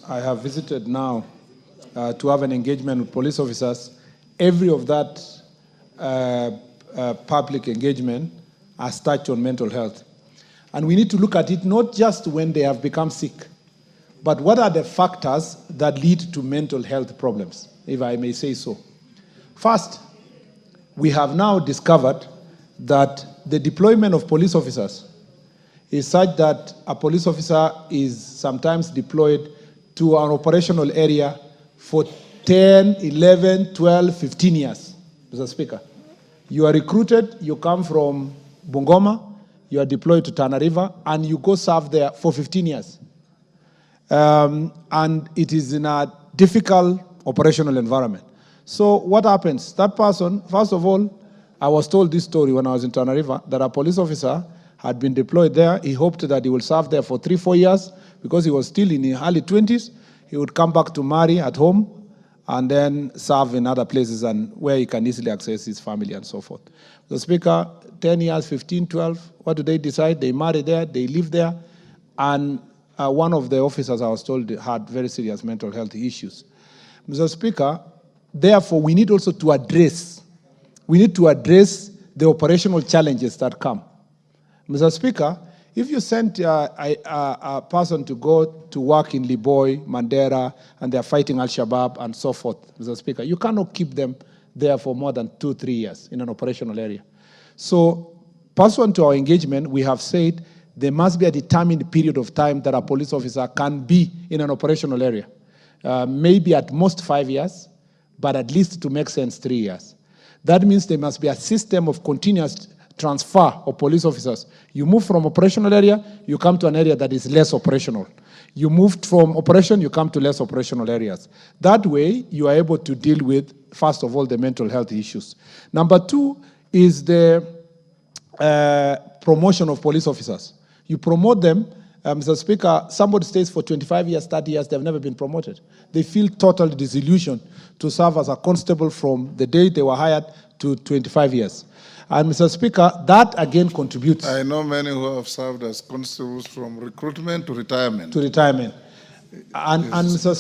I have visited now to have an engagement with police officers, every of that public engagement has touched on mental health. And we need to look at it not just when they have become sick, but what are the factors that lead to mental health problems, if I may say so. First, we have now discovered that the deployment of police officers is such that a police officer is sometimes deployed to an operational area for 10, 11, 12, 15 years, Mr. Speaker. You are recruited, you come from Bungoma, you are deployed to Tana River, and you go serve there for 15 years. And it is in a difficult operational environment. So what happens? That person, first of all, I was told this story when I was in Tana River, that a police officer had been deployed there. He hoped that he will serve there for 3-4 years because he was still in his early 20s. He would come back to marry at home and then serve in other places and where he can easily access his family and so forth. The Speaker, 10 years, 15, 12, what do they decide? They marry there, they live there, and one of the officers, I was told, had very serious mental health issues. Mr. Speaker, therefore, we need also to address the operational challenges that come. Mr. Speaker, if you send a person to go to work in Liboy, Mandera, and they're fighting Al-Shabaab and so forth, Mr. Speaker, you cannot keep them there for more than 2-3 years in an operational area. So, pursuant to our engagement, we have said there must be a determined period of time that a police officer can be in an operational area. Maybe at most 5 years, but at least, to make sense, 3 years. That means there must be a system of continuous transfer of police officers. You move from operational area, you come to an area that is less operational. You moved from operation, you come to less operational areas. That way, you are able to deal with, first of all, the mental health issues. Number two is the promotion of police officers. You promote them, Mr. Speaker, somebody stays for 25 years, 30 years, they've never been promoted. They feel totally disillusioned to serve as a constable from the day they were hired to 25 years. And Mr. Speaker, that again contributes. I know many who have served as constables from recruitment to retirement. To retirement. And Mr.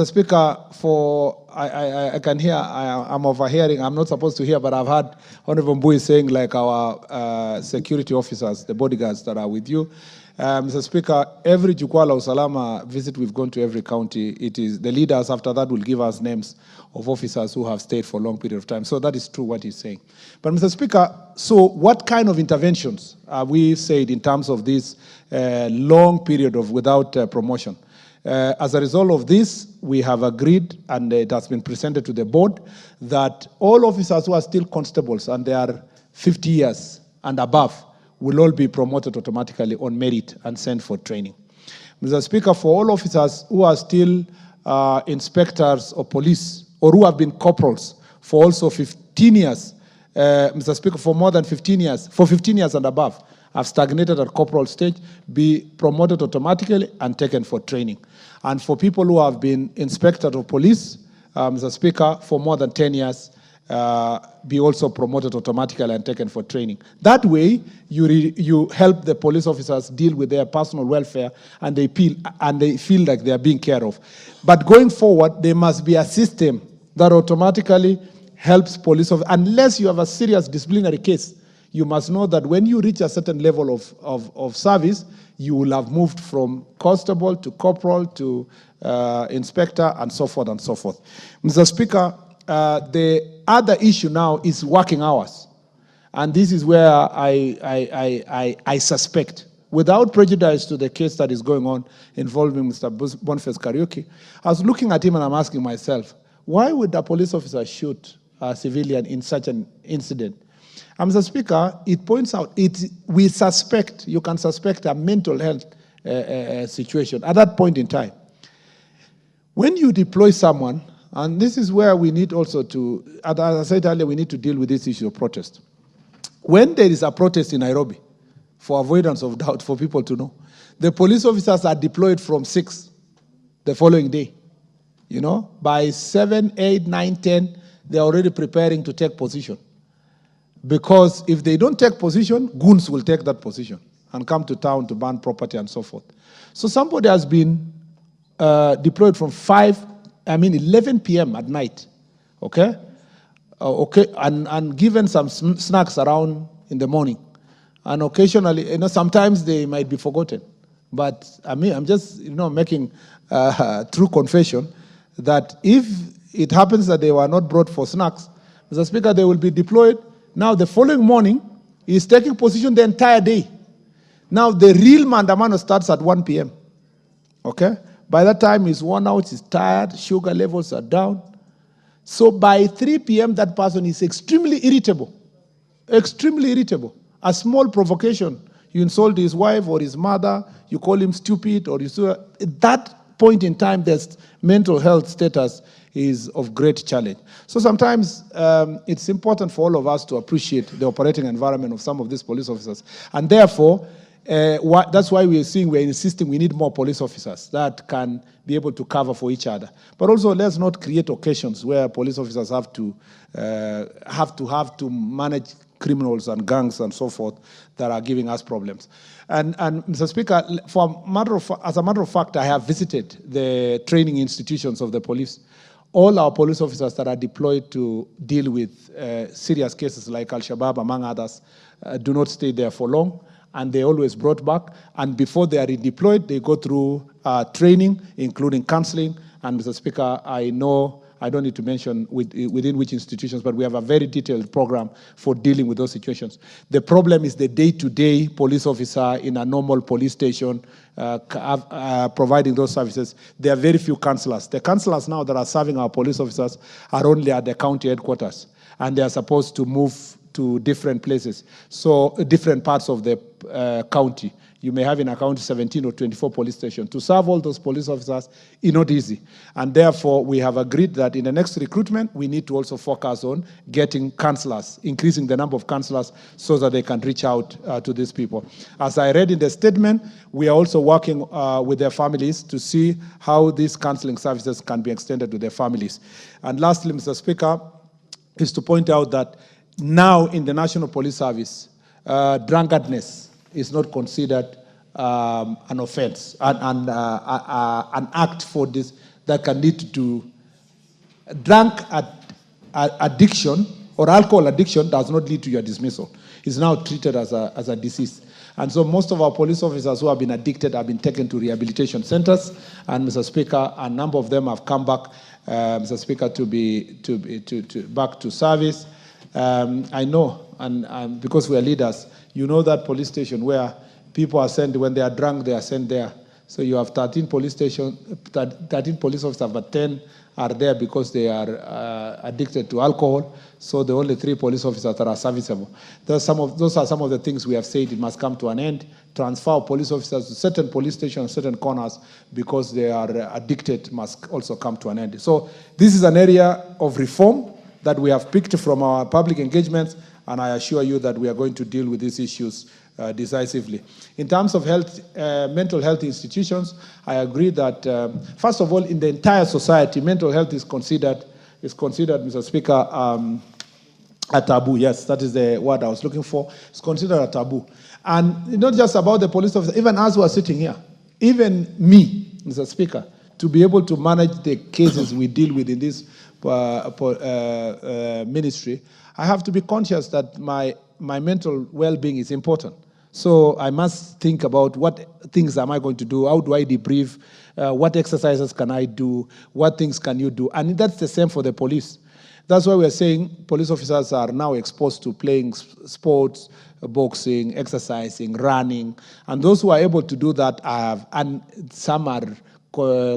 Speaker, for I can hear, I'm overhearing, I'm not supposed to hear, but I've heard Honorable Mbui saying, like, our security officers, the bodyguards that are with you. Mr. Speaker, every Jukwaa la Usalama visit we've gone to every county, it is the leaders after that will give us names of officers who have stayed for a long period of time. So that is true what he's saying. But Mr. Speaker, so what kind of interventions have we said in terms of this long period of without promotion? As a result of this, we have agreed, and it has been presented to the board, that all officers who are still constables and they are 50 years and above will all be promoted automatically on merit and sent for training. Mr. Speaker, for all officers who are still inspectors of police or who have been corporals for also 15 years, Mr. Speaker, for more than 15 years, for 15 years and above, have stagnated at corporal stage, be promoted automatically and taken for training. And for people who have been inspectors of police, Mr. Speaker, for more than 10 years, be also promoted automatically and taken for training. That way, you help the police officers deal with their personal welfare and they feel like they are being cared of. But going forward, there must be a system that automatically helps police officers. Unless you have a serious disciplinary case, you must know that when you reach a certain level of service, you will have moved from constable to corporal to inspector and so forth and so forth. Mr. Speaker, the other issue now is working hours. And this is where I suspect, without prejudice to the case that is going on involving Mr. Boniface Kariuki, I was looking at him and I'm asking myself, why would a police officer shoot a civilian in such an incident? And Mr. Speaker, it points out, we suspect, you can suspect a mental health situation at that point in time. When you deploy someone, and this is where we need also to, as I said earlier, we need to deal with this issue of protest. When there is a protest in Nairobi, for avoidance of doubt, for people to know, the police officers are deployed from 6 the following day. You know, by 7, 8, 9, 10, they're already preparing to take position. Because if they don't take position, goons will take that position. and come to town to burn property and so forth. So somebody has been deployed from 11 p.m. at night, okay? And given some snacks around in the morning. And occasionally, sometimes they might be forgotten. But I'm just, making true confession that if it happens that they were not brought for snacks, Mr. Speaker, they will be deployed. Now, the following morning, he's taking position the entire day. Now, the real mandamano starts at 1 p.m., okay? By that time, he's worn out, he's tired, sugar levels are down. So by 3 p.m., that person is extremely irritable. Extremely irritable. A small provocation, you insult his wife or his mother, you call him stupid, or at that point in time, their mental health status is of great challenge. So sometimes it's important for all of us to appreciate the operating environment of some of these police officers. And therefore, that's why we're insisting we need more police officers that can be able to cover for each other. But also, let's not create occasions where police officers have to manage criminals and gangs and so forth that are giving us problems. And Mr. Speaker, as a matter of fact, I have visited the training institutions of the police. All our police officers that are deployed to deal with serious cases like Al-Shabaab, among others, do not stay there for long, and they're always brought back. And before they are redeployed, they go through training, including counseling. And Mr. Speaker, I know, I don't need to mention within which institutions, but we have a very detailed program for dealing with those situations. The problem is the day-to-day police officer in a normal police station providing those services. There are very few councillors. The councillors now that are serving our police officers are only at the county headquarters, and they are supposed to move to different places, so different parts of the county. You may have in a county 17 or 24 police stations. To serve all those police officers is not easy. And therefore, we have agreed that in the next recruitment, we need to also focus on getting councillors, increasing the number of councillors so that they can reach out to these people. As I read in the statement, we are also working with their families to see how these counseling services can be extended to their families. And lastly, Mr. Speaker, is to point out that now in the National Police Service, drunkardness is not considered an offense, an act for this that can lead to addiction or alcohol addiction does not lead to your dismissal. It's now treated as a disease. And so most of our police officers who have been addicted have been taken to rehabilitation centers. And Mr. Speaker, a number of them have come back, Mr. Speaker, to back to service. I know, and because we are leaders, you know that police station where people are sent, when they are drunk, they are sent there. So you have 13 police stations, 13 police officers, but 10 are there because they are addicted to alcohol. So the only 3 police officers that are serviceable. Those are some of the things we have said it must come to an end. Transfer police officers to certain police stations, certain corners, because they are addicted must also come to an end. So this is an area of reform that we have picked from our public engagements, and I assure you that we are going to deal with these issues decisively. In terms of health, mental health institutions, I agree that, first of all, in the entire society, mental health is considered, Mr. Speaker, a taboo. Yes, that is the word I was looking for. It's considered a taboo. And not just about the police officer, even us who are sitting here, even me, Mr. Speaker, to be able to manage the cases we deal with in this ministry, I have to be conscious that my mental well-being is important. So I must think about what things am I going to do, how do I debrief, what exercises can I do, what things can you do, and that's the same for the police. That's why we're saying police officers are now exposed to playing sports, boxing, exercising, running, and those who are able to do that and some are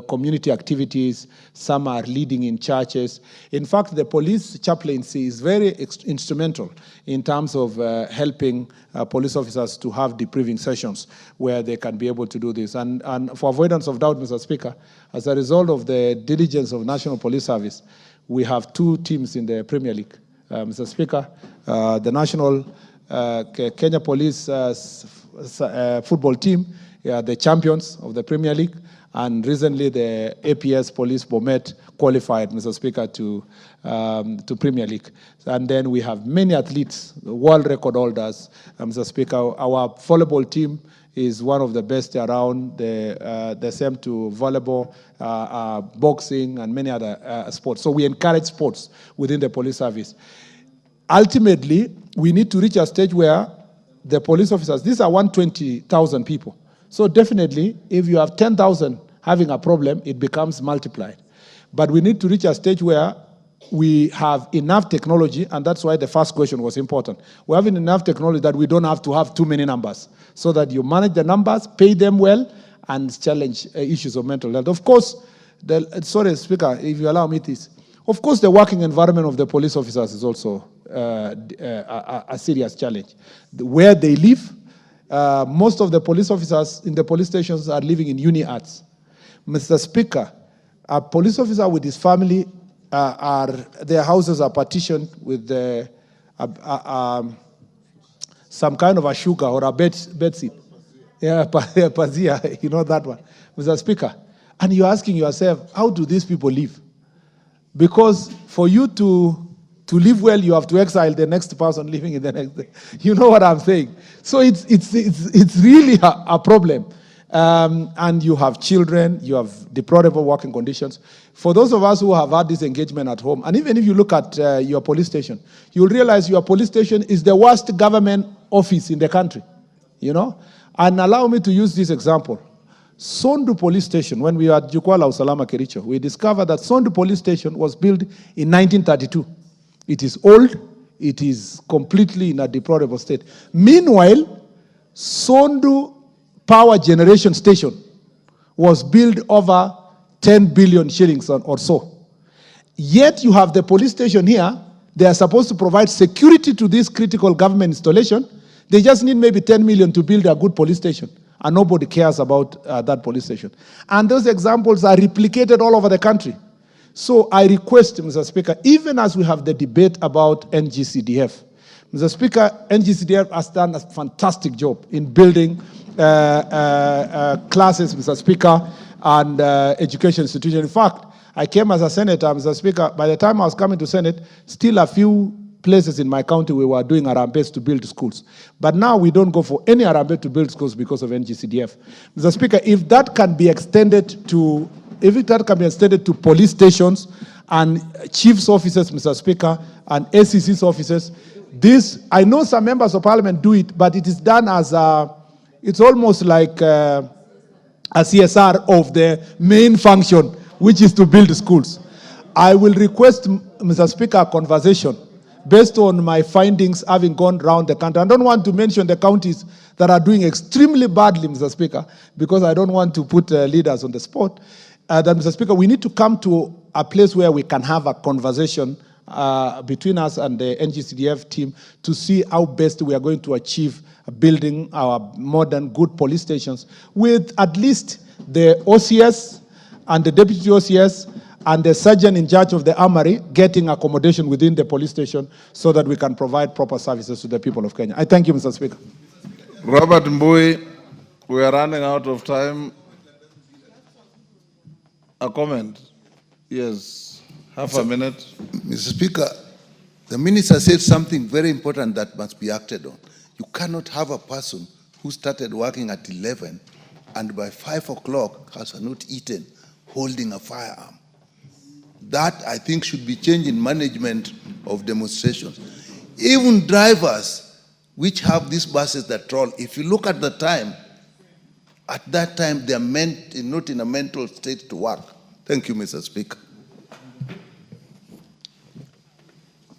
community activities, some are leading in churches. In fact, the police chaplaincy is very instrumental in terms of helping police officers to have debriefing sessions where they can be able to do this. And for avoidance of doubt, Mr. Speaker, as a result of the diligence of National Police Service, we have 2 teams in the Premier League. Mr. Speaker, the National Kenya Police football team, the champions of the Premier League, And recently, the APS Police Bomet qualified, Mr. Speaker, to Premier League. And then we have many athletes, world record holders. Mr. Speaker, our volleyball team is one of the best around. The same to volleyball, boxing, and many other sports. So we encourage sports within the police service. Ultimately, we need to reach a stage where the police officers, these are 120,000 people. So definitely, if you have 10,000 having a problem, it becomes multiplied. But we need to reach a stage where we have enough technology, and that's why the first question was important. We're having enough technology that we don't have to have too many numbers, so that you manage the numbers, pay them well, and challenge issues of mental health. Of course, sorry, Speaker, if you allow me this. Of course, the working environment of the police officers is also a serious challenge. Where they live, most of the police officers in the police stations are living in uni-arts. Mr. Speaker, a police officer with his family, their houses are partitioned with some kind of a sugar or a bedseat. Yeah, pazia, you know that one. Mr. Speaker, and you're asking yourself, how do these people live? Because for you to live well, you have to exile the next person living in the next day. You know what I'm saying? So it's really a problem. And you have children, you have deplorable working conditions. For those of us who have had this engagement at home, and even if you look at your police station, you'll realize your police station is the worst government office in the country, you know? And allow me to use this example. Sondu Police Station, when we were at Jukwaa la Usalama Kericho, we discovered that Sondu Police Station was built in 1932. It is old, it is completely in a deplorable state. Meanwhile, Sondu Power Generation Station was built over 10 billion shillings or so. Yet you have the police station here, they are supposed to provide security to this critical government installation. They just need maybe 10 million to build a good police station. And nobody cares about that police station. And those examples are replicated all over the country. So I request, Mr. Speaker, even as we have the debate about NGCDF, Mr. Speaker, NGCDF has done a fantastic job in building classes, Mr. Speaker, and education institutions. In fact, I came as a senator, Mr. Speaker. By the time I was coming to Senate, still a few places in my county we were doing Harambee to build schools. But now we don't go for any Harambee to build schools because of NGCDF. Mr. Speaker, if that can be extended to police stations and chief's offices, Mr. Speaker, and SEC's offices, this, I know some members of parliament do it, but it is done as it's almost like a CSR of the main function, which is to build schools. I will request, Mr. Speaker, a conversation based on my findings having gone around the country. I don't want to mention the counties that are doing extremely badly, Mr. Speaker, because I don't want to put leaders on the spot. That, Mr. Speaker, we need to come to a place where we can have a conversation between us and the NGCDF team to see how best we are going to achieve building our modern, good police stations with at least the OCS and the deputy OCS and the sergeant in charge of the armory getting accommodation within the police station so that we can provide proper services to the people of Kenya. I thank you, Mr. Speaker. Robert Mbui, we are running out of time. A comment? Yes, half a minute. Mr. Speaker, the minister said something very important that must be acted on. You cannot have a person who started working at 11 and by 5 o'clock has not eaten, holding a firearm. That, I think, should be changed in management of demonstrations. Even drivers which have these buses that troll, if you look at the time, at that time they are not in a mental state to work. Thank you, Mr. Speaker.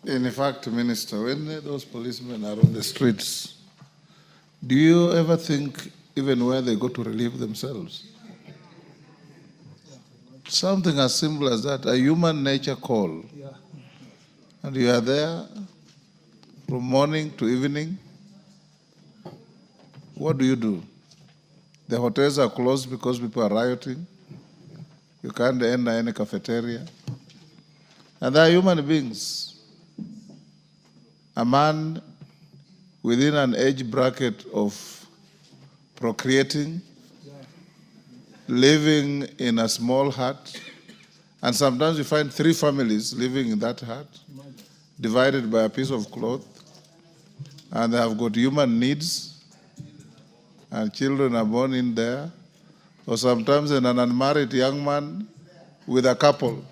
In fact, Minister, when those policemen are on the streets, do you ever think even where they go to relieve themselves? Something as simple as that, a human nature call. Yeah. And you are there from morning to evening. What do? The hotels are closed because people are rioting. You can't enter any cafeteria. And they are human beings. A man within an age bracket of procreating living in a small hut. And sometimes you find 3 families living in that hut, divided by a piece of cloth. And they have got human needs, and children are born in there. Or sometimes an unmarried young man with a couple.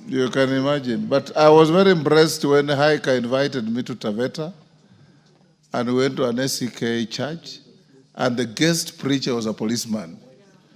You can imagine. But I was very impressed when Haika invited me to Taveta, and we went to an SCK church, and the guest preacher was a policeman.